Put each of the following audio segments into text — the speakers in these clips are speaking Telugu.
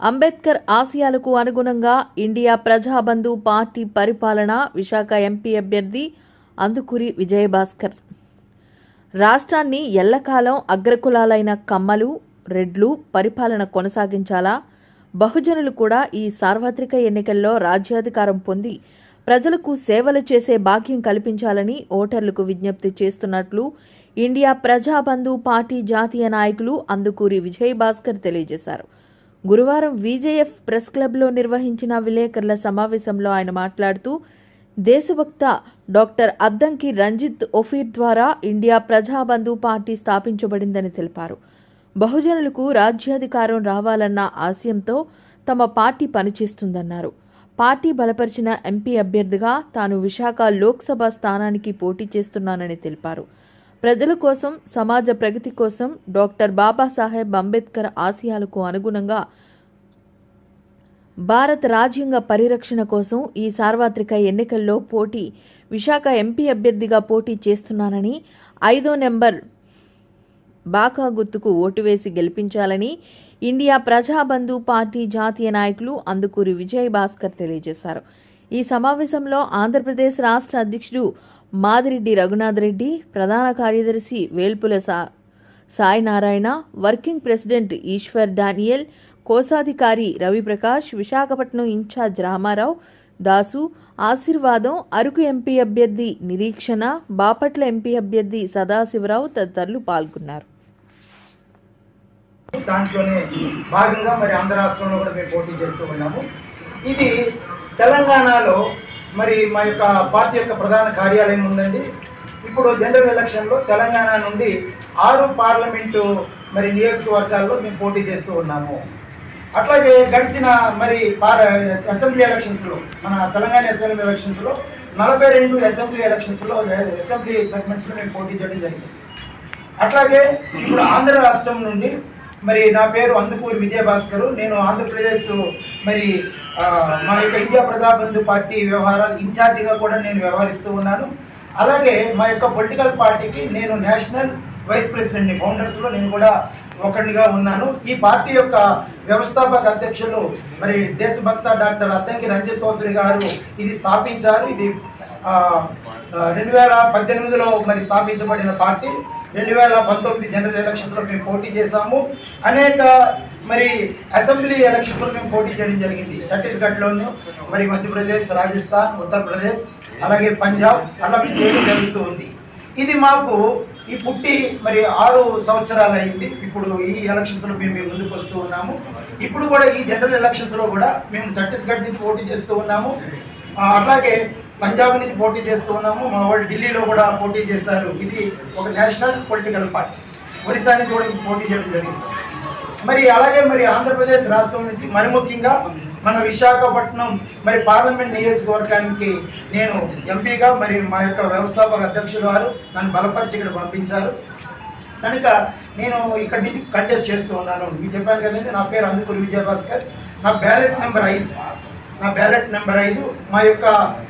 అంబేద్కర్ ఆశయాలకు అనుగుణంగా ఇండియా ప్రజాబంధు పార్టీ పరిపాలన విశాఖ ఎంపీ అభ్యర్థి అందుకూరి విజయభాస్కర్. రాష్ట్రాన్ని ఎల్లకాలం అగ్రకులాలైన కమ్మలు, రెడ్లు పరిపాలన కొనసాగించాలా? బహుజనులు కూడా ఈ సార్వత్రిక ఎన్నికల్లో రాజ్యాధికారం పొంది ప్రజలకు సేవలు చేసే భాగ్యం కల్పించాలని ఓటర్లకు విజ్ఞప్తి చేస్తున్నట్లు ఇండియా ప్రజాబంధు పార్టీ జాతీయ నాయకులు అందుకూరి విజయభాస్కర్ తెలియజేశారు. గురువారం విజేఎఫ్ ప్రెస్ క్లబ్లో నిర్వహించిన విలేకరుల సమావేశంలో ఆయన మాట్లాడుతూ, దేశభక్త డాక్టర్ అద్దంకి రంజిత్ ఒఫీర్ ద్వారా ఇండియా ప్రజాబంధు పార్టీ స్థాపించబడిందని తెలిపారు. బహుజనులకు రాజ్యాధికారం రావాలన్న ఆశయంతో తమ పార్టీ పనిచేస్తుందన్నారు. పార్టీ బలపరిచిన ఎంపీ అభ్యర్థిగా తాను విశాఖ లోక్సభ స్థానానికి పోటీ చేస్తున్నానని తెలిపారు. ప్రజల కోసం, సమాజ ప్రగతి కోసం డాక్టర్ బాబాసాహెబ్ అంబేద్కర్ ఆశయాలకు అనుగుణంగా భారత రాజ్యాంగ పరిరక్షణ కోసం ఈ సార్వత్రిక ఎన్నికల్లో విశాఖ ఎంపీ అభ్యర్థిగా పోటీ చేస్తున్నానని, 5వ నెంబర్ బాకా గుర్తుకు ఓటు వేసి గెలిపించాలని ఇండియా ప్రజాబంధు పార్టీ జాతీయ నాయకులు అందుకూరి విజయభాస్కర్ తెలియజేశారు. ఈ సమావేశంలో ఆంధ్రప్రదేశ్ రాష్ట్ర అధ్యక్షుడు మాదిరెడ్డి రఘునాథ్ రెడ్డి, ప్రధాన కార్యదర్శి Velpula Sainarayana, working president Eshwar Daniel, కోశాధికారి రవిప్రకాష్, విశాఖపట్నం ఇన్ఛార్జ్ రామారావు, దాసు, ఆశీర్వాదం, అరకు ఎంపీ అభ్యర్థి నిరీక్షణ, బాపట్ల ఎంపీ అభ్యర్థి సదాశివరావు తదితరులు పాల్గొన్నారు. దాంట్లోనే భాగంగా మరి ఆంధ్ర రాష్ట్రంలో కూడా మేము పోటీ చేస్తూ ఉన్నాము. ఇది తెలంగాణలో మరి మా యొక్క పార్టీ యొక్క ప్రధాన కార్యాలయం ఉందండి. ఇప్పుడు జనరల్ ఎలక్షన్లో తెలంగాణ నుండి 6 పార్లమెంటు మరి నియోజకవర్గాల్లో మేము పోటీ చేస్తూ ఉన్నాము. అట్లాగే గడిచిన మరి అసెంబ్లీ ఎలక్షన్స్లో, మన తెలంగాణ అసెంబ్లీ ఎలక్షన్స్లో 42 అసెంబ్లీ ఎలక్షన్స్లో అసెంబ్లీ సెగ్మెంట్స్లో మేము పోటీ చేయడం జరిగింది. అట్లాగే ఇప్పుడు ఆంధ్ర రాష్ట్రం నుండి మరి నా పేరు అందుకూరి విజయభాస్కర్. నేను ఆంధ్రప్రదేశ్ మరి మా యొక్క ఇండియా ప్రజాబంధు పార్టీ వ్యవహారాలు ఇన్ఛార్జిగా కూడా నేను వ్యవహరిస్తూ ఉన్నాను. అలాగే మా యొక్క పొలిటికల్ పార్టీకి నేను నేషనల్ వైస్ ప్రెసిడెంట్ని, ఫౌండర్స్లో నేను కూడా ఒకరిగా ఉన్నాను. ఈ పార్టీ యొక్క వ్యవస్థాపక అధ్యక్షులు మరి దేశభక్త డాక్టర్ అద్దంకి రంజిత్ ఒఫీర్ గారు ఇది స్థాపించారు. ఇది 2018లో మరి స్థాపించబడిన పార్టీ. 2019 జనరల్ ఎలక్షన్స్లో మేము పోటీ చేశాము. అనేక మరి అసెంబ్లీ ఎలక్షన్స్లో మేము పోటీ చేయడం జరిగింది. ఛత్తీస్గఢ్లోను, మరి మధ్యప్రదేశ్, రాజస్థాన్, ఉత్తరప్రదేశ్, అలాగే పంజాబ్ అలా మేము చేయడం జరుగుతూ ఉంది. ఇది మాకు ఈ పుట్టి మరి 6 సంవత్సరాలు అయింది. ఇప్పుడు ఈ ఎలక్షన్స్లో మేము ముందుకు వస్తూ ఉన్నాము. ఇప్పుడు కూడా ఈ జనరల్ ఎలక్షన్స్లో కూడా మేము ఛత్తీస్గఢ్ నుంచి పోటీ చేస్తూ ఉన్నాము. అట్లాగే పంజాబ్ నుంచి పోటీ చేస్తూ ఉన్నాము. మా వాళ్ళు ఢిల్లీలో కూడా పోటీ చేశారు. ఇది ఒక నేషనల్ పొలిటికల్ పార్టీ. ఒరిస్సా నుంచి కూడా పోటీ చేయడం జరిగింది. మరి అలాగే మరి ఆంధ్రప్రదేశ్ రాష్ట్రం నుంచి మరి ముఖ్యంగా మన విశాఖపట్నం మరి పార్లమెంట్ నియోజకవర్గానికి నేను ఎంపీగా మరి మా యొక్క వ్యవస్థాపక అధ్యక్షులు వారు నన్ను బలపరిచి ఇక్కడ పంపించారు. కనుక నేను ఇక్కడి నుంచి కంటెస్ట్ చేస్తూ ఉన్నాను. మీకు చెప్పాను కదండి, నా పేరు అందుకూరి విజయభాస్కర్. నా బ్యాలెట్ నెంబర్ 5. మా యొక్క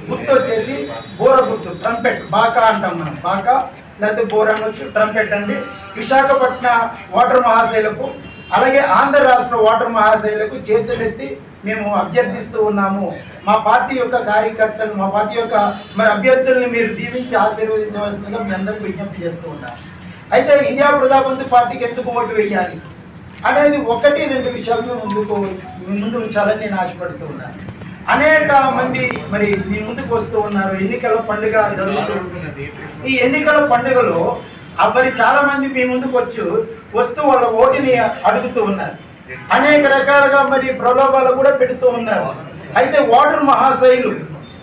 గుర్తు వచ్చేసి బోర గుర్తు, ట్రంపెట్, బాకా అంటాం మనం. బాకా లేకపోతే బోర అనొచ్చు, ట్రంపెట్ అండి. విశాఖపట్నం ఓటర్ మహాశైలకు, అలాగే ఆంధ్ర రాష్ట్ర ఓటర్ మహాశైలకు చేతులెత్తి మేము అభ్యర్థిస్తూ ఉన్నాము. మా పార్టీ యొక్క కార్యకర్తలు, మా పార్టీ యొక్క మరి అభ్యర్థుల్ని మీరు దీవించి ఆశీర్వదించవలసిందిగా మీ అందరికీ విజ్ఞప్తి చేస్తూ ఉన్నాను. అయితే ఇండియా ప్రజాబంధు పార్టీకి ఎందుకు ఓటు వేయాలి అనేది 1-2 విషయాలను ముందు ఉంచాలని నేను ఆశపడుతూ ఉన్నాను. అనేక మంది మరి మీ ముందుకు వస్తూ ఉన్నారు. ఎన్నికల పండుగ జరుగుతూ ఉంటుంది. ఈ ఎన్నికల పండుగలో మరి చాలా మంది మీ ముందుకు వస్తూ వాళ్ళ ఓటుని అడుగుతూ ఉన్నారు. అనేక రకాలుగా మరి ప్రలోభాలు కూడా పెడుతూ ఉన్నారు. అయితే ఓటర్ మహాశైలు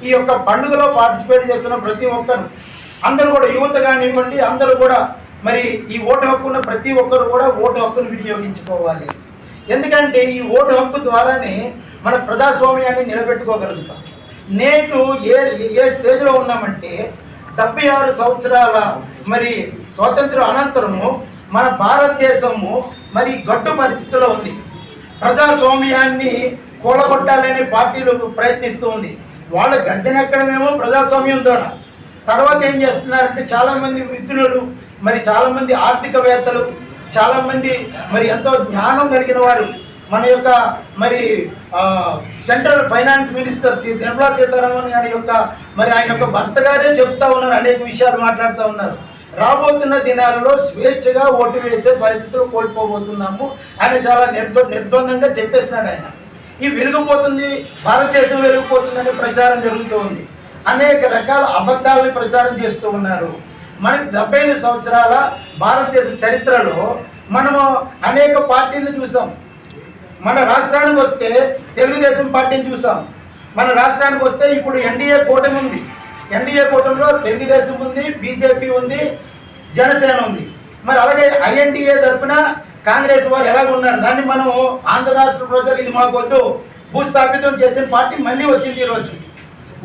ఈ యొక్క పండుగలో పార్టిసిపేట్ చేస్తున్న ప్రతి ఒక్కరు, అందరూ కూడా యువత కానివ్వండి, అందరూ కూడా మరి ఈ ఓటు హక్కున్న ప్రతి ఒక్కరు కూడా ఓటు హక్కును వినియోగించుకోవాలి. ఎందుకంటే ఈ ఓటు హక్కు ద్వారానే మన ప్రజాస్వామ్యాన్ని నిలబెట్టుకోగలుగుతాం. నేటు ఏ స్టేజ్లో ఉన్నామంటే 76 సంవత్సరాల మరి స్వాతంత్రం అనంతరము మన భారతదేశము మరి గడ్డు పరిస్థితిలో ఉంది. ప్రజాస్వామ్యాన్ని కూలగొట్టాలని పార్టీలు ప్రయత్నిస్తూ ఉంది. వాళ్ళ గద్దెనెక్కడమేమో ప్రజాస్వామ్యం ద్వారా. తర్వాత ఏం చేస్తున్నారంటే చాలామంది విద్యులు, మరి చాలామంది ఆర్థికవేత్తలు, చాలామంది మరి ఎంతో జ్ఞానం కలిగిన వారు మన యొక్క మరి central finance minister Nirmala Sitharaman గారి యొక్క మరి ఆయన యొక్క భర్త గారే చెప్తా ఉన్నారు, అనేక విషయాలు మాట్లాడుతూ ఉన్నారు. రాబోతున్న దినాలలో స్వేచ్ఛగా ఓటు వేసే పరిస్థితులు కోల్పోబోతున్నాము ఆయన చాలా నిర్ద్వందంగా చెప్పేసినాడు. ఆయన ఈ వెలిగిపోతుంది, భారతదేశం వెలిగిపోతుందనే ప్రచారం జరుగుతూ ఉంది. అనేక రకాల అబద్ధాలను ప్రచారం చేస్తూ ఉన్నారు. మనకి 75 సంవత్సరాల భారతదేశ చరిత్రలో మనము అనేక పార్టీలను చూసాం. మన రాష్ట్రానికి వస్తే తెలుగుదేశం పార్టీని చూసాం. మన రాష్ట్రానికి వస్తే ఇప్పుడు ఎన్డీఏ కూటమి ఉంది. ఎన్డీఏ కూటమిలో తెలుగుదేశం ఉంది, బీజేపీ ఉంది, జనసేన ఉంది. మరి అలాగే ఐఎన్డీఏ తరఫున కాంగ్రెస్ వారు ఎలాగ ఉన్నారు. దాన్ని మనం ఆంధ్ర రాష్ట్ర ప్రజలు ఇది మాకొద్దు భూస్థాపితం చేసిన పార్టీ మళ్ళీ వచ్చింది ఈరోజు.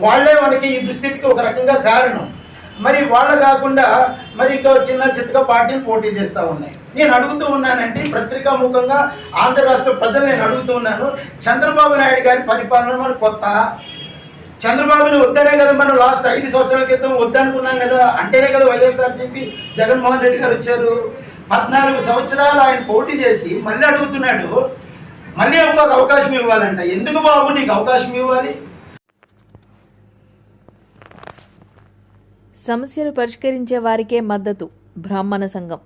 వాళ్ళే మనకి ఈ దుస్థితికి ఒక రకంగా కారణం. మరి వాళ్ళ కాకుండా మరి ఇంకా చిన్న చిత్తగా పార్టీలు పోటీ చేస్తూ ఉన్నాయి. నేను అడుగుతూ ఉన్నానంటే పత్రికాముఖంగా ఆంధ్ర రాష్ట్ర ప్రజలు నేను అడుగుతూ ఉన్నాను, చంద్రబాబు నాయుడు గారి పరిపాలన మనకు కొత్త. చంద్రబాబుని వద్దనే కదా మనం లాస్ట్ 5 సంవత్సరాల క్రితం వద్దనుకున్నాం కదా, అంటేనే కదా వైఎస్ఆర్సీపీ జగన్మోహన్ రెడ్డి గారు వచ్చారు. 14 సంవత్సరాలు ఆయన పోటీ చేసి మళ్ళీ అడుగుతున్నాడు, మళ్ళీ ఒక అవకాశం ఇవ్వాలంట. ఎందుకు బాబు నీకు అవకాశం ఇవ్వాలి? సమస్యలు పరిష్కరించే వారికే మద్దతు బ్రాహ్మణ సంఘం.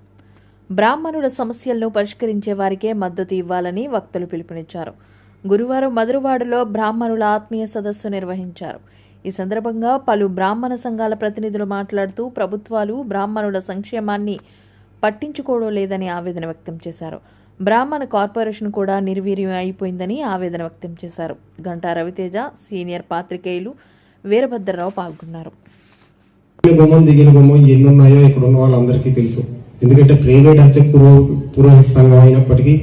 బ్రాహ్మణుల సమస్యలను పరిష్కరించే వారికే మద్దతు ఇవ్వాలని వక్తలు పిలుపునిచ్చారు. గురువారం మధురవాడలో బ్రాహ్మణుల ఆత్మీయ సదస్సు నిర్వహించారు. ఈ సందర్భంగా పలు బ్రాహ్మణ సంఘాల ప్రతినిధులు మాట్లాడుతూ ప్రభుత్వాలు బ్రాహ్మణుల సంక్షేమాన్ని పట్టించుకోవడం లేదని ఆవేదన వ్యక్తం చేశారు. బ్రాహ్మణ కార్పొరేషన్ కూడా నిర్వీర్యం అయిపోయిందని ఆవేదన వ్యక్తం చేశారు. గంటా రవితేజ, సీనియర్ పాత్రికేయులు వీరభద్రరావు పాల్గొన్నారు. దిగిన బొమ్మ ఎన్ని ఉన్నాయో ఇక్కడ ఉన్న వాళ్ళందరికీ తెలుసు. ఎందుకంటే ప్రైవేట్ అర్చక పురోహిత సంఘం అయినప్పటికీ,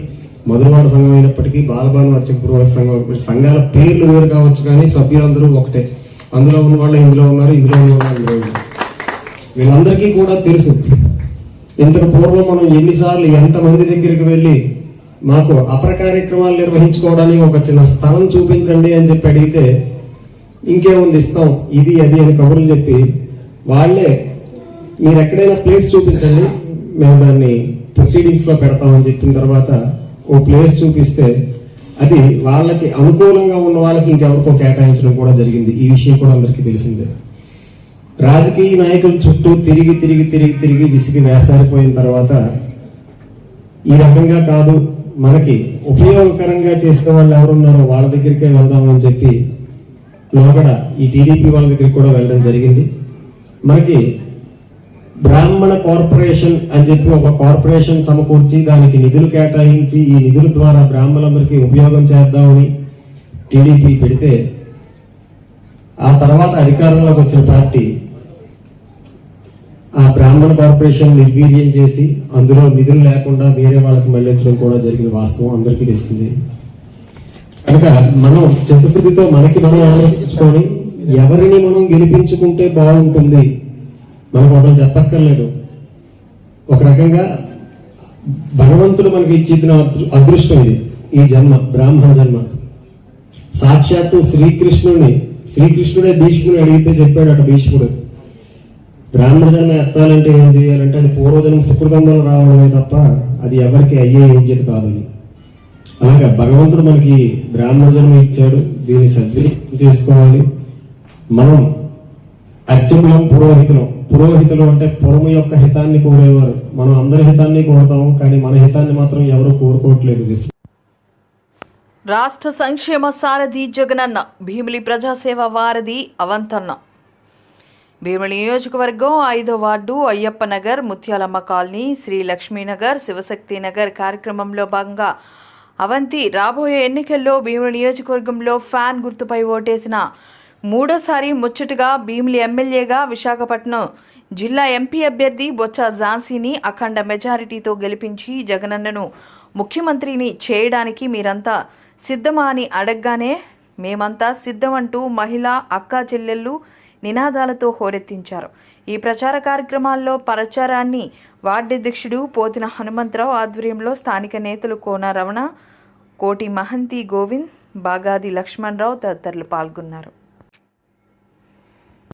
మధురవాడ సంఘం అయినప్పటికీ, బాలభాను అర్చక పురోహిత సంఘం సంఘాల పేర్లు వేరు కావచ్చు, కానీ సభ్యులందరూ ఒకటే. అందులో ఉన్న వాళ్ళు ఇందులో ఉన్నారు, ఇందులో ఉన్న వాళ్ళు ఇందులో ఉన్నారు. వీళ్ళందరికీ కూడా తెలుసు. ఇంతకు పూర్వం మనం ఎన్నిసార్లు ఎంతమంది దగ్గరికి వెళ్ళి మాకు అపర కార్యక్రమాలు నిర్వహించుకోవడానికి ఒక చిన్న స్థలం చూపించండి అని చెప్పి అడిగితే ఇంకేముంది ఇస్తాం ఇది అది అని కబుర్లు చెప్పి వాళ్ళే మీరు ఎక్కడైనా ప్లేస్ చూపించండి మేము దాన్ని ప్రొసీడింగ్స్ లో పెడతామని చెప్పిన తర్వాత ఓ ప్లేస్ చూపిస్తే అది వాళ్ళకి అనుకూలంగా ఉన్న వాళ్ళకి ఇంకెవరికో కేటాయించడం కూడా జరిగింది. ఈ విషయం కూడా అందరికీ తెలిసిందే. రాజకీయ నాయకుల చుట్టూ తిరిగి తిరిగి తిరిగి తిరిగి విసిగి వేసారిపోయిన తర్వాత ఈ రకంగా కాదు, మనకి ఉపయోగకరంగా చేసిన వాళ్ళు ఎవరున్నారో వాళ్ళ దగ్గరికే వెళ్దామని చెప్పి లోగడ ఈ టీడీపీ వాళ్ళ దగ్గరికి కూడా వెళ్ళడం జరిగింది. మనకి బ్రాహ్మణ కార్పొరేషన్ అని చెప్పి ఒక కార్పొరేషన్ సమకూర్చి దానికి నిధులు కేటాయించి ఈ నిధుల ద్వారా బ్రాహ్మణులందరికీ ఉపయోగం చేద్దామని టీడీపీ పెడితే ఆ తర్వాత అధికారంలోకి వచ్చిన పార్టీ ఆ బ్రాహ్మణ కార్పొరేషన్ నిర్వీర్యం చేసి అందులో నిధులు లేకుండా వేరే వాళ్ళకి మళ్ళించడం కూడా జరిగిన వాస్తవం అందరికీ తెలిసింది. కనుక మనం చిత్తశుద్ధితో మనకి మనం ఆలోచించుకొని ఎవరిని మనం గెలిపించుకుంటే బాగుంటుంది, మనకు ఒకరు చెప్పక్కర్లేదు. ఒక రకంగా భగవంతుడు మనకి ఇచ్చిన అదృష్టం ఇది, ఈ జన్మ, బ్రాహ్మణ జన్మ. సాక్షాత్తు శ్రీకృష్ణుడే భీష్ముని అడిగితే చెప్పాడు అట భీష్ముడు, బ్రాహ్మణ జన్మ ఎత్తాలంటే ఏం చేయాలంటే అది పూర్వజన్మ సుకృతం వల్ల రావడమే తప్ప అది ఎవరికి అయ్యే యోగ్యత కాదని. అలాగా భగవంతుడు మనకి బ్రాహ్మణ జన్మ ఇచ్చాడు, దీన్ని సద్వినియోగం చేసుకోవాలి. మనం అర్చకులం, పురోహితులు అంటే పురము యొక్క హితాన్ని కోరేవారు. మనం అందరి హితాన్ని కోరుతాం, కానీ మన హితాన్ని మాత్రం ఎవరు కోరుకోవట్లేదు. రాష్ట్ర సంక్షేమ సారథి జగనన్న, భీమిలి ప్రజాసేవ వారధి అవంతన్న. భీమిలి నియోజకవర్గం 5వ వార్డు అయ్యప్ప నగర్, ముత్యాలమ్మ కాలనీ, శ్రీ లక్ష్మీనగర్, శివశక్తి నగర్ కార్యక్రమంలో భాగంగా అవంతి రాబోయే ఎన్నికల్లో భీమిలి నియోజకవర్గంలో ఫ్యాన్ గుర్తుపై ఓటేసిన మూడోసారి ముచ్చటగా భీమిలి ఎమ్మెల్యేగా విశాఖపట్నం జిల్లా ఎంపీ అభ్యర్థి బొత్స ఝాన్సీని అఖండ మెజారిటీతో గెలిపించి జగనన్నను ముఖ్యమంత్రిని చేయడానికి మీరంతా సిద్ధమా అని అడగగానే మేమంతా సిద్ధమంటూ మహిళా అక్కా చెల్లెళ్ళు నినాదాలతో హోరెత్తించారు. ఈ ప్రచార కార్యక్రమాల్లో ప్రచారాన్ని వార్డాధ్యక్షుడు పోతిన హనుమంతరావు ఆధ్వర్యంలో స్థానిక నేతలు కోన రమణ, కోటి మహంతి గోవింద్, బాగాది లక్ష్మణరావు తదితరులు పాల్గొన్నారు.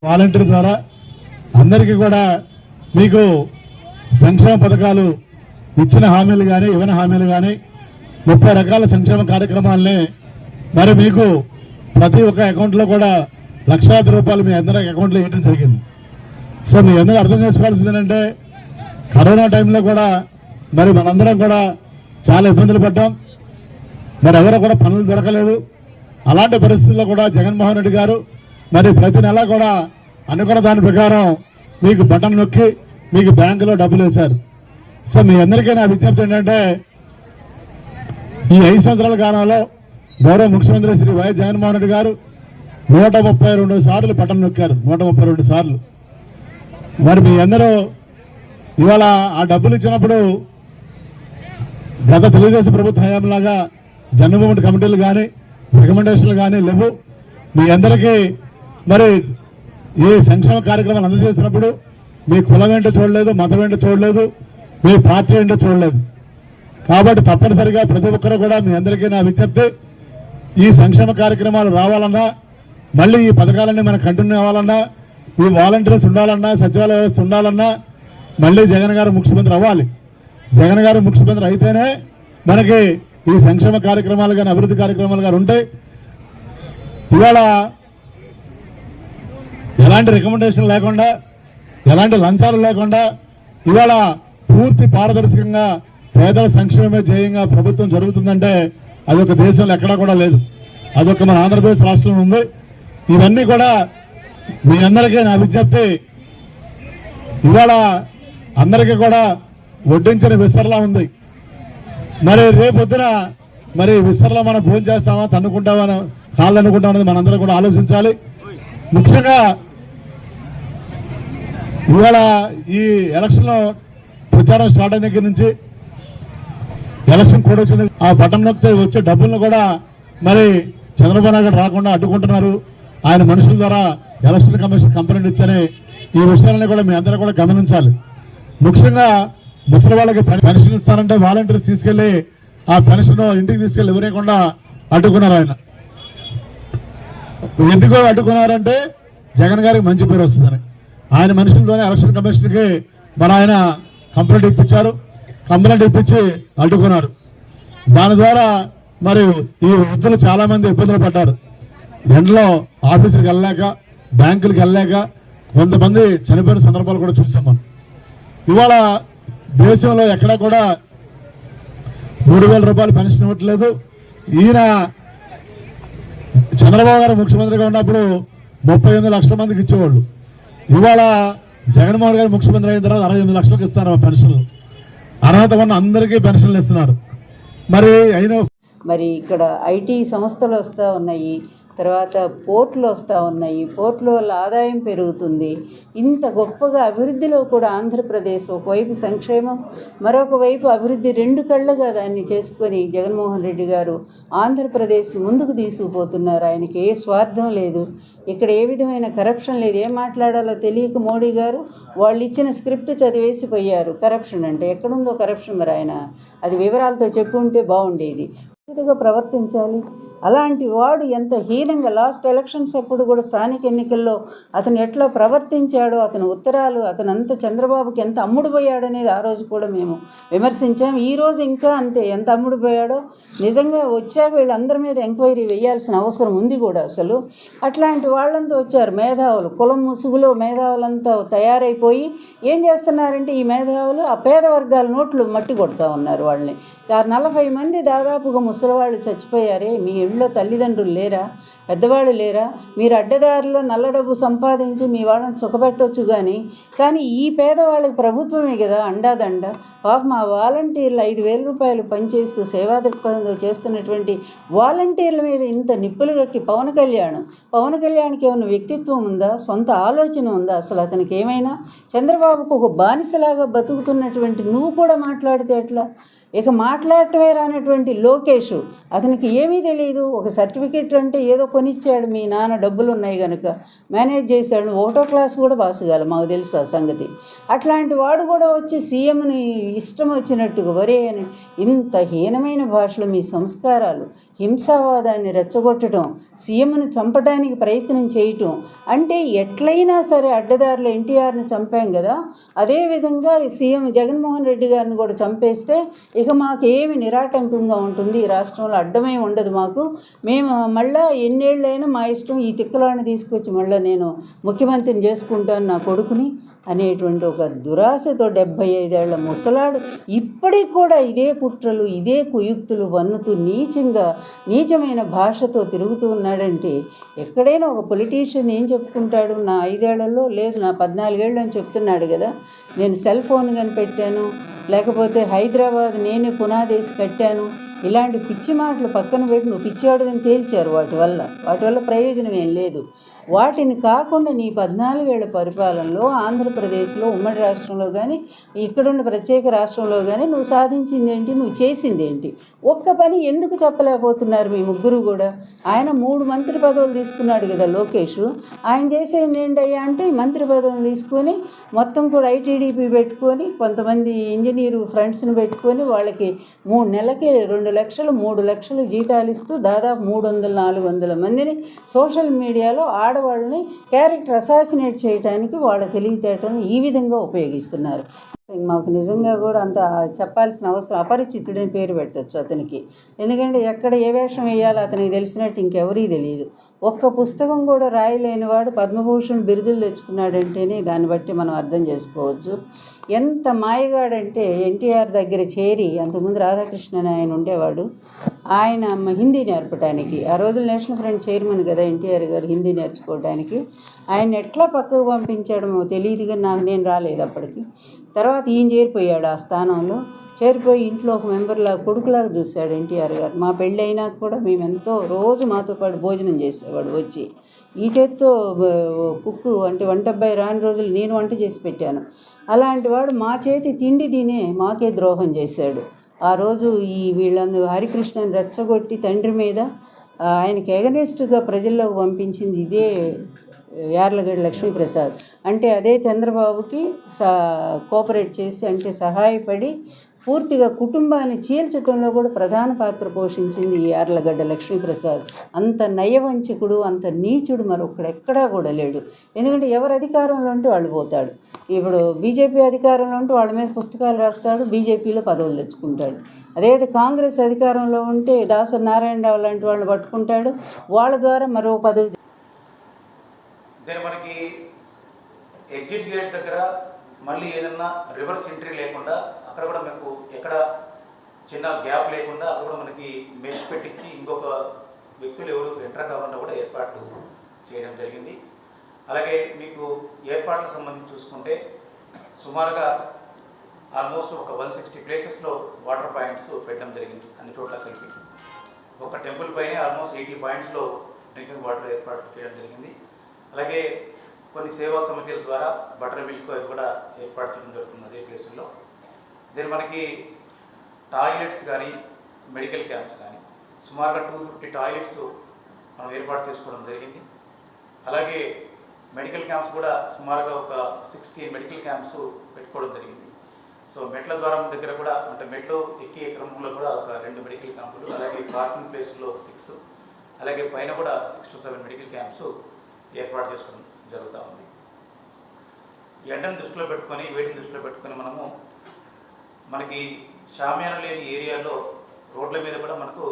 వాలంటీర్ ద్వారా అందరికీ కూడా మీకు సంక్షేమ పథకాలు ఇచ్చిన హామీలు కానీ ఇవ్వని హామీలు కానీ 30 రకాల సంక్షేమ కార్యక్రమాలని మరి మీకు ప్రతి ఒక్క అకౌంట్లో కూడా లక్షలాది రూపాయలు మీ అందరి అకౌంట్లో వేయడం జరిగింది. సో మీ అందరూ అర్థం చేసుకోవాల్సింది ఏంటంటే కరోనా టైంలో కూడా మరి మనందరం కూడా చాలా ఇబ్బందులు పడ్డాం. మరి ఎవరో కూడా పనులు దొరకలేదు. అలాంటి పరిస్థితుల్లో కూడా జగన్మోహన్ రెడ్డి గారు మరి ప్రతి నెల కూడా అనుకున్న దాని ప్రకారం మీకు బటన్ నొక్కి మీకు బ్యాంకులో డబ్బులు వేశారు. సో మీ అందరికీ నా విజ్ఞప్తి ఏంటంటే ఈ 5 సంవత్సరాల కాలంలో గౌరవ ముఖ్యమంత్రి శ్రీ వైఎస్ జగన్మోహన్ రెడ్డి గారు 132 సార్లు బటన్ నొక్కారు. 132 సార్లు. మరి మీ అందరూ ఇవాళ ఆ డబ్బులు ఇచ్చినప్పుడు గత తెలుగుదేశం ప్రభుత్వ హయాంలాగా జన్మభూమి కమిటీలు కానీ రికమెండేషన్లు కానీ లేవు. మీ అందరికీ మరి ఏ సంక్షేమ కార్యక్రమాలు అందజేసినప్పుడు మీ కులం ఏంటో చూడలేదు, మతం ఏంటో చూడలేదు, మీ పార్టీ ఏంటో చూడలేదు. కాబట్టి తప్పనిసరిగా ప్రతి ఒక్కరు కూడా మీ అందరికీ నా విజ్ఞప్తి, ఈ సంక్షేమ కార్యక్రమాలు రావాలన్నా, మళ్ళీ ఈ పథకాలన్నీ మనకు కంటిన్యూ అవ్వాలన్నా, ఈ వాలంటీర్స్ ఉండాలన్నా, సచివాలయ వ్యవస్థ ఉండాలన్నా మళ్ళీ జగన్ గారు ముఖ్యమంత్రి అవ్వాలి. జగన్ గారు ముఖ్యమంత్రి అయితేనే మనకి ఈ సంక్షేమ కార్యక్రమాలు కానీ అభివృద్ధి కార్యక్రమాలు కానీ ఉంటాయి. ఇవాళ ఎలాంటి రికమెండేషన్ లేకుండా, ఎలాంటి లంచాలు లేకుండా ఇవాళ పూర్తి పారదర్శకంగా పేదల సంక్షేమమే ధ్యేయంగా ప్రభుత్వం జరుగుతుందంటే అదొక దేశంలో ఎక్కడా కూడా లేదు. అదొక మన ఆంధ్రప్రదేశ్ రాష్ట్రంలో ఉంది. ఇవన్నీ కూడా మీ అందరికీ నా విజ్ఞప్తి, ఇవాళ అందరికీ కూడా వడ్డించిన విస్తరలా ఉంది. మరి రేపొద్దున మరి విస్తరలో మనం భోజనం చేస్తామా, తన్నుకుంటామా, కాళ్ళు అనుకుంటాం అనేది మనందరం కూడా ఆలోచించాలి. ముఖ్యంగా ఇవాళ ఈ ఎలక్షన్లో ప్రచారం స్టార్ట్ అయిన దగ్గర నుంచి ఎలక్షన్ కూడా వచ్చింది. ఆ బటన్ నొక్కితే వచ్చే డబ్బులను కూడా మరి చంద్రబాబు నాయుడు రాకుండా అడ్డుకుంటున్నారు. ఆయన మనుషుల ద్వారా ఎలక్షన్ కమిషన్ కంప్లైంట్ ఇచ్చని ఈ విషయాలని కూడా మీ అందరూ కూడా గమనించాలి. ముఖ్యంగా ముసలి వాళ్ళకి పెన్షన్ ఇస్తారంటే వాలంటీర్స్ తీసుకెళ్లి ఆ పెన్షన్ ఇంటికి తీసుకెళ్లి ఇవ్వకుండా అడ్డుకున్నారు. ఆయన ఎందుకో అడ్డుకున్నారంటే జగన్ గారికి మంచి పేరు వస్తుందని ఆయన మనుషులతోనే ఎలక్షన్ కమిషన్కి మన ఆయన కంప్లైంట్ ఇప్పించి అడ్డుకున్నారు. దాని ద్వారా మరి ఈ వృద్ధులు చాలా మంది ఇబ్బందులు పడ్డారు. ఎండలో ఆఫీసులకు వెళ్ళలేక, బ్యాంకులకు వెళ్ళలేక కొంతమంది చనిపోయిన సందర్భాలు కూడా చూసాం మనం. ఇవాళ దేశంలో ఎక్కడా కూడా 3,000 రూపాయలు పెన్షన్ ఇవ్వట్లేదు. ఈయన చంద్రబాబు గారు ముఖ్యమంత్రిగా ఉన్నప్పుడు 38 లక్షల మందికి ఇచ్చేవాళ్ళు. ఇవాళ జగన్మోహన్ గారు ముఖ్యమంత్రి అయిన తర్వాత 68 లక్షలకు ఇస్తారు ఆ పెన్షన్లు. అర్హత ఉన్న అందరికీ పెన్షన్లు ఇస్తున్నారు. మరి ఇక్కడ ఐటీ సంస్థలు వస్తూ ఉన్నాయి, తర్వాత పోర్టులు వస్తూ ఉన్నాయి. పోర్టుల వల్ల ఆదాయం పెరుగుతుంది. ఇంత గొప్పగా అభివృద్ధిలో కూడా ఆంధ్రప్రదేశ్ ఒకవైపు సంక్షేమం, మరొక వైపు అభివృద్ధి, 2 కళ్ళుగా దాన్ని చేసుకొని జగన్మోహన్ రెడ్డి గారు ఆంధ్రప్రదేశ్ ముందుకు తీసుకుపోతున్నారు. ఆయనకి ఏ స్వార్థం లేదు, ఇక్కడ ఏ విధమైన కరప్షన్ లేదు. ఏం మాట్లాడాలో తెలియక మోడీ గారు వాళ్ళు ఇచ్చిన స్క్రిప్ట్ చదివేసిపోయారు. కరప్షన్ అంటే ఎక్కడుందో కరప్షన్, మరి ఆయన అది వివరాలతో చెప్పుంటే బాగుండేది. విధంగా ప్రవర్తించాలి. అలాంటి వాడు ఎంత హీనంగా లాస్ట్ ఎలక్షన్స్ అప్పుడు కూడా స్థానిక ఎన్నికల్లో అతను ఎట్లా ప్రవర్తించాడో, అతని ఉత్తరాలు, అతను అంత చంద్రబాబుకి ఎంత అమ్ముడుపోయాడనేది ఆ రోజు కూడా మేము విమర్శించాం. ఈరోజు ఇంకా అంతే, ఎంత అమ్ముడుపోయాడో నిజంగా వచ్చాక వీళ్ళందరి మీద ఎంక్వైరీ వేయాల్సిన అవసరం ఉంది కూడా. అసలు అట్లాంటి వాళ్ళంతా వచ్చారు మేధావులు, కులం ముసుగులో మేధావులంతా తయారైపోయి ఏం చేస్తున్నారంటే ఈ మేధావులు ఆ పేద వర్గాల నోట్లు మట్టి కొడుతూ ఉన్నారు వాళ్ళని. 40 మంది దాదాపుగా ముసలివాళ్ళు చచ్చిపోయారే, మీ ఇళ్ళలో తల్లిదండ్రులు లేరా, పెద్దవాళ్ళు లేరా? మీరు అడ్డదారిలో నల్ల డబ్బు సంపాదించి మీ వాళ్ళని సుఖపెట్టవచ్చు కానీ ఈ పేదవాళ్ళకి ప్రభుత్వమే కదా అండాదండ. పాపం ఆ వాలంటీర్లు 5,000 రూపాయలు పనిచేస్తూ సేవా దృక్పథంలో చేస్తున్నటువంటి వాలంటీర్ల మీద ఇంత నిప్పులు గక్కి పవన్ కళ్యాణ్కి ఏమైనా వ్యక్తిత్వం ఉందా, సొంత ఆలోచన ఉందా? అసలు అతనికి ఏమైనా చంద్రబాబుకు ఒక బానిసలాగా బతుకుతున్నటువంటి నువ్వు కూడా మాట్లాడితే ఎట్లా? ఇక మాట్లాడటమే రానటువంటి లోకేష్, అతనికి ఏమీ తెలియదు. ఒక సర్టిఫికెట్ అంటే ఏదో కొనిచ్చాడు, మీ నాన్న డబ్బులు ఉన్నాయి కనుక మేనేజ్ చేశాడు. 1వ క్లాస్ కూడా పాస్ కాదు, మాకు తెలుసు ఆ సంగతి. అట్లాంటి వాడు కూడా వచ్చి సీఎంని ఇష్టం వచ్చినట్టుగా వరే అని ఇంత హీనమైన భాషలో మీ సంస్కారాలు, హింసావాదాన్ని రెచ్చగొట్టడం, సీఎంని చంపడానికి ప్రయత్నం చేయటం అంటే ఎట్లయినా సరే అడ్డదారులు ఎన్టీఆర్ని చంపాం కదా, అదేవిధంగా సీఎం జగన్మోహన్ రెడ్డి గారిని కూడా చంపేస్తే ఇక ఇక మాకేమి నిరాటంకంగా ఉంటుంది. ఈ రాష్ట్రంలో అడ్డమే ఉండదు మాకు. మేము మళ్ళీ ఎన్నేళ్ళైనా మా ఇష్టం, ఈ తిక్కలాన్ని తీసుకొచ్చి మళ్ళీ నేను ముఖ్యమంత్రిని చేసుకుంటాను నా కొడుకుని అనేటువంటి ఒక దురాశతో 75 ఏళ్ల ముసలాడు ఇప్పటికి కూడా ఇదే కుట్రలు, ఇదే కుయుక్తులు వన్నుతూ నీచమైన భాషతో తిరుగుతూ ఉన్నాడంటే ఎక్కడైనా ఒక పొలిటీషియన్ ఏం చెప్పుకుంటాడు? నా 5 ఏళ్లలో లేదు, నా 14 ఏళ్ళు అని చెప్తున్నాడు కదా. నేను సెల్ ఫోన్ కనిపెట్టాను, లేకపోతే హైదరాబాద్ నేనే పునాదేసి కట్టాను, ఇలాంటి పిచ్చి మాటలు పక్కన పెట్టి నువ్వు పిచ్చివాడని తేల్చారు. వాటి వల్ల ప్రయోజనం ఏం లేదు. వాటిని కాకుండా నీ 14 ఏళ్ల పరిపాలనలో ఆంధ్రప్రదేశ్లో ఉమ్మడి రాష్ట్రంలో కానీ ఇక్కడున్న ప్రత్యేక రాష్ట్రంలో కానీ నువ్వు సాధించింది ఏంటి, నువ్వు చేసింది ఏంటి? ఒక్క పని ఎందుకు చెప్పలేకపోతున్నారు మీ ముగ్గురు కూడా? ఆయన 3 మంత్రి పదవులు తీసుకున్నాడు కదా లోకేష్. ఆయన చేసేది ఏంటయ్యా అంటే మంత్రి పదవులు తీసుకొని మొత్తం కూడా ఐటీడీపీ పెట్టుకొని కొంతమంది ఇంజనీరు ఫ్రెండ్స్ని పెట్టుకొని వాళ్ళకి 3 నెలలకి 2 లక్షలు 3 లక్షలు జీతాలు ఇస్తూ దాదాపు 300-400 మందిని సోషల్ మీడియాలో ఆడవాళ్ళని క్యారెక్టర్ అసాసినేట్ చేయడానికి వాళ్ళ తెలివితేటలను ఈ విధంగా ఉపయోగిస్తున్నారు. మాకు నిజంగా కూడా అంత చెప్పాల్సిన అవసరం, అపరిచితుడని పేరు పెట్టచ్చు అతనికి. ఎందుకంటే ఎక్కడ ఏ వేషం వేయాలో అతనికి తెలిసినట్టు ఇంకెవరికి తెలియదు. ఒక్క పుస్తకం కూడా రాయలేని వాడు పద్మభూషణ్ బిరుదులు తెచ్చుకున్నాడంటేనే దాన్ని బట్టి మనం అర్థం చేసుకోవచ్చు. ఎంత మాయగాడంటే ఎన్టీఆర్ దగ్గర చేరి, అంతకుముందు రాధాకృష్ణన్ ఆయన ఉండేవాడు, ఆయన హిందీ నేర్పడానికి, ఆ రోజులు నేషనల్ ఫ్రంట్ చైర్మన్ కదా ఎన్టీఆర్ గారు, హిందీ నేర్చుకోవడానికి ఆయన ఎట్లా పక్కకు పంపించాడమో తెలియదు కానీ నేను రాలేదు అప్పటికి. తర్వాత ఈయన చేరిపోయాడు ఆ స్థానంలో. చేరిపోయి ఇంట్లో ఒక మెంబర్లాగా కొడుకులాగా చూశాడు ఎన్టీఆర్ గారు. మా పెళ్ళి అయినా కూడా మేమెంతో రోజు మాతో పాటు భోజనం చేసేవాడు వచ్చి. ఈ చేత్తో కుక్కు అంటే వంట అబ్బాయి రాని రోజులు నేను వంట చేసి పెట్టాను. అలాంటి వాడు మా చేతి తిండి తినే మాకే ద్రోహం చేశాడు. ఆ రోజు వీళ్ళందరూ హరికృష్ణని రెచ్చగొట్టి తండ్రి మీద ఆయనకి ఎగనెస్ట్గా ప్రజల్లోకి పంపించింది ఇదే యార్లగడ్డ లక్ష్మీప్రసాద్. అంటే అదే చంద్రబాబుకి కోఆపరేట్ చేసి, అంటే సహాయపడి పూర్తిగా కుటుంబాన్ని చీల్చడంలో కూడా ప్రధాన పాత్ర పోషించింది ఈ యార్లగడ్డ లక్ష్మీప్రసాద్. అంత నయవంచకుడు, అంత నీచుడు మరొక్కడెక్కడా కూడా లేడు. ఎందుకంటే ఎవరు అధికారంలో ఉంటే వాళ్ళు పోతాడు. ఇప్పుడు బీజేపీ అధికారంలో ఉంటే వాళ్ళ మీద పుస్తకాలు రాస్తాడు, బీజేపీలో పదవులు తెచ్చుకుంటాడు. అదేవిధంగా కాంగ్రెస్ అధికారంలో ఉంటే దాసరి నారాయణరావు లాంటి వాళ్ళని పట్టుకుంటాడు, వాళ్ళ ద్వారా మరో పదవి. మనకి ఎగ్జిట్ గేట్ దగ్గర మళ్ళీ ఏదన్నా రివర్స్ ఎంట్రీ లేకుండా అక్కడ కూడా మనకు ఎక్కడ చిన్న గ్యాప్ లేకుండా అక్కడ కూడా మనకి మెష్ పెట్టించి ఇంకొక వ్యక్తులు ఎవరు ఎంటర్ కాకుండా కూడా ఏర్పాట్లు చేయడం జరిగింది. అలాగే మీకు ఏర్పాట్లకు సంబంధించి చూసుకుంటే సుమారుగా ఆల్మోస్ట్ ఒక 160 ప్లేసెస్లో వాటర్ పాయింట్స్ పెట్టడం జరిగింది అన్ని చోట్ల కలిపి. ఒక టెంపుల్ పైనే ఆల్మోస్ట్ 80 పాయింట్స్లో డ్రింకింగ్ వాటర్ ఏర్పాటు చేయడం జరిగింది. అలాగే కొన్ని సేవా సమితుల ద్వారా బటర్ మిల్క్ అవి కూడా ఏర్పాటు చేయడం జరుగుతుంది అదే ప్లేసుల్లో. దీని మనకి టాయిలెట్స్ కానీ మెడికల్ క్యాంప్స్ కానీ సుమారుగా 250 టాయిలెట్స్ మనం ఏర్పాటు చేసుకోవడం జరిగింది. అలాగే మెడికల్ క్యాంప్స్ కూడా సుమారుగా ఒక 60 మెడికల్ క్యాంప్స్ పెట్టుకోవడం జరిగింది. సో మెట్ల ద్వారం దగ్గర కూడా అంటే మెట్లు ఎక్కే క్రమంలో కూడా ఒక 2 మెడికల్ క్యాంపులు, అలాగే పార్కింగ్ ప్లేస్లో 6, అలాగే పైన కూడా 6 to 7 మెడికల్ క్యాంప్స్ ఏర్పాటు చేసుకోవడం జరుగుతూ ఉంది. ఎండను దృష్టిలో పెట్టుకొని వేటిని దృష్టిలో పెట్టుకొని మనకి షామియానా లేని ఏరియాలో రోడ్ల మీద కూడా మనకు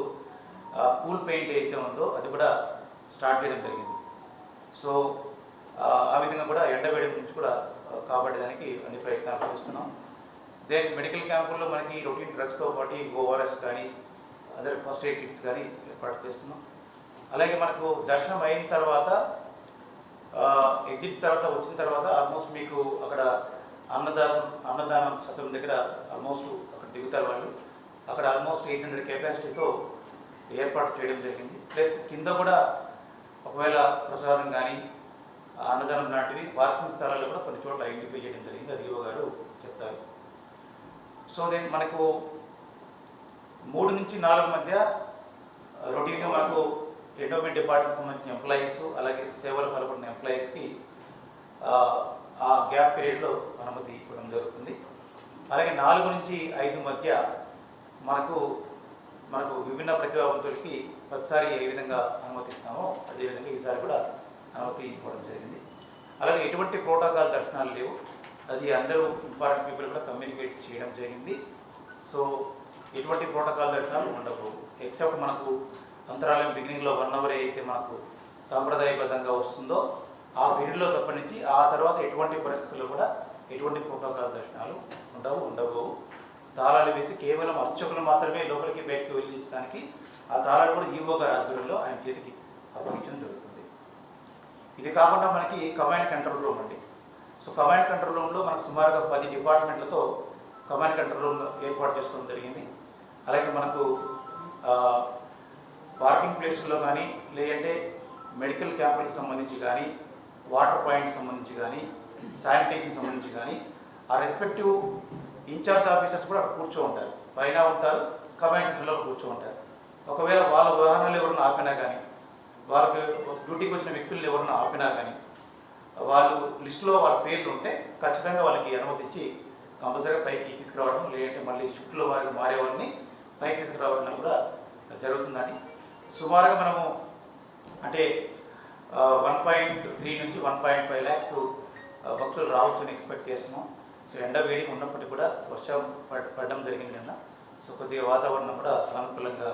కూల్ పెయింట్ ఏదైతే ఉందో అది కూడా స్టార్ట్ చేయడం జరిగింది. సో ఆ విధంగా కూడా ఎండవేడి నుంచి కూడా కాపాడడానికి అన్ని ప్రయత్నాలు చేస్తున్నాం. దెన్ మెడికల్ క్యాంపుల్లో మనకి రొటీన్ డ్రగ్స్తో పాటు ఓఆర్ఎస్ కానీ అదర్ ఫస్ట్ ఎయిడ్ కిట్స్ కానీ ఏర్పాటు చేస్తున్నాం. అలాగే మనకు దర్శనం అయిన తర్వాత ఎగ్జిట్ తర్వాత వచ్చిన తర్వాత ఆల్మోస్ట్ మీకు అక్కడ అన్నదానం సత్రం దగ్గర ఆల్మోస్ట్ అక్కడ దిగుతారు వాళ్ళు. అక్కడ ఆల్మోస్ట్ 800 కెపాసిటీతో ఏర్పాటు చేయడం జరిగింది. ప్లస్ కింద కూడా ఒకవేళ ప్రసాదం కానీ అన్నదానం లాంటివి పార్కింగ్ స్థలాల్లో కూడా కొన్ని చోట్ల ఐడెంటిఫై చేయడం జరిగింది. అది ఈవో గారు చెప్తారు. సో దెన్ మనకు 3 నుంచి 4 మధ్య రొటీన్గా మనకు ఎండోమెంట్ డిపార్ట్మెంట్ సంబంధించిన ఎంప్లాయీస్ అలాగే సేవలు పాల్గొన్న ఎంప్లాయీస్కి ఆ గ్యాప్ పీరియడ్లో అనుమతి ఇవ్వడం జరుగుతుంది. అలాగే 4 నుంచి 5 మధ్య మనకు విభిన్న ప్రతిభావంతులకి ప్రతిసారి ఏ విధంగా అనుమతిస్తామో అదేవిధంగా ఈసారి కూడా అనుమతి ఇవ్వడం జరిగింది. అలాగే ఎటువంటి ప్రోటోకాల్ దర్శనాలు లేవు, అది అందరూ ఇంపార్టెంట్ పీపుల్ కూడా కమ్యూనికేట్ చేయడం జరిగింది. సో ఎటువంటి ప్రోటోకాల్ దర్శనాలు ఉండవు. ఎక్సెప్ట్ మనకు అంతరాలయం బిగినింగ్లో 1 అవర్ అయితే మనకు సాంప్రదాయబద్ధంగా వస్తుందో ఆ పీరియడ్లో తప్పనించి ఆ తర్వాత ఎటువంటి పరిస్థితుల్లో కూడా ఎటువంటి ప్రోటోకాల్ దర్శనాలు ఉండవు. తాళాలు వేసి కేవలం అర్చకులు మాత్రమే లోపలికి బయటకు వెళ్ళించడానికి ఆ తాళాలు కూడా ఈవో గారి ఆధ్వర్యంలో ఆయన చేతికి అప్పగించడం జరుగుతుంది. ఇది కాకుండా మనకి కమాండ్ కంట్రోల్ రూమ్ అండి. సో కమాండ్ కంట్రోల్ రూమ్లో మనకు సుమారుగా 10 డిపార్ట్మెంట్లతో కమాండ్ కంట్రోల్ రూమ్ ఏర్పాటు చేసుకోవడం జరిగింది. అలాగే మనకు పార్కింగ్ ప్లేస్లో కానీ, లేదంటే మెడికల్ క్యాంపులకు సంబంధించి కానీ, వాటర్ పాయింట్ సంబంధించి కానీ, శానిటేషన్ సంబంధించి కానీ ఆ రెస్పెక్టివ్ ఇన్ఛార్జ్ ఆఫీసర్స్ కూడా అక్కడ కూర్చో ఉంటారు. పైన ఉంటారు, కమాండ్ కంట్రోల్లో కూర్చో ఉంటారు. ఒకవేళ వాళ్ళ వాహనాలు ఎవరైనా ఆపినా కానీ, వాళ్ళకి డ్యూటీకి వచ్చిన వ్యక్తులు ఎవరైనా ఆపినా కానీ, వాళ్ళు లిస్టులో వాళ్ళ పేర్లు ఉంటే ఖచ్చితంగా వాళ్ళకి అనుమతి ఇచ్చి కంపల్సరీగా పైకి తీసుకురావడం, లేదంటే మళ్ళీ షిఫ్ట్లో వారికి మారే వాళ్ళని పైకి తీసుకురావడం కూడా జరుగుతుందని. సుమారుగా మనము అంటే 1.3 నుంచి 1.5 lakhs భక్తులు రావచ్చని ఎక్స్పెక్ట్ చేస్తున్నాం. సో ఎండ వేడి ఉన్నప్పటికీ కూడా వర్షం పడడం జరిగింది నిన్న. సో కొద్దిగా వాతావరణం కూడా సానుకూలంగా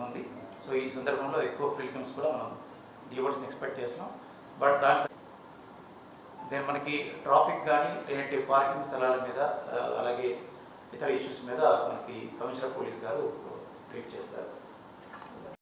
ఉంది. సో ఈ సందర్భంలో ఎక్కువ పిల్గ్రిమ్స్ కూడా మనం డివోట్స్ని ఎక్స్పెక్ట్ చేస్తున్నాం. బట్ దాని మనకి ట్రాఫిక్ కానీ, లేదంటే పార్కింగ్ స్థలాల మీద, అలాగే ఇతర ఇష్యూస్ మీద మనకి కమిషనర్ పోలీస్ గారు ట్రీట్ చేస్తారు.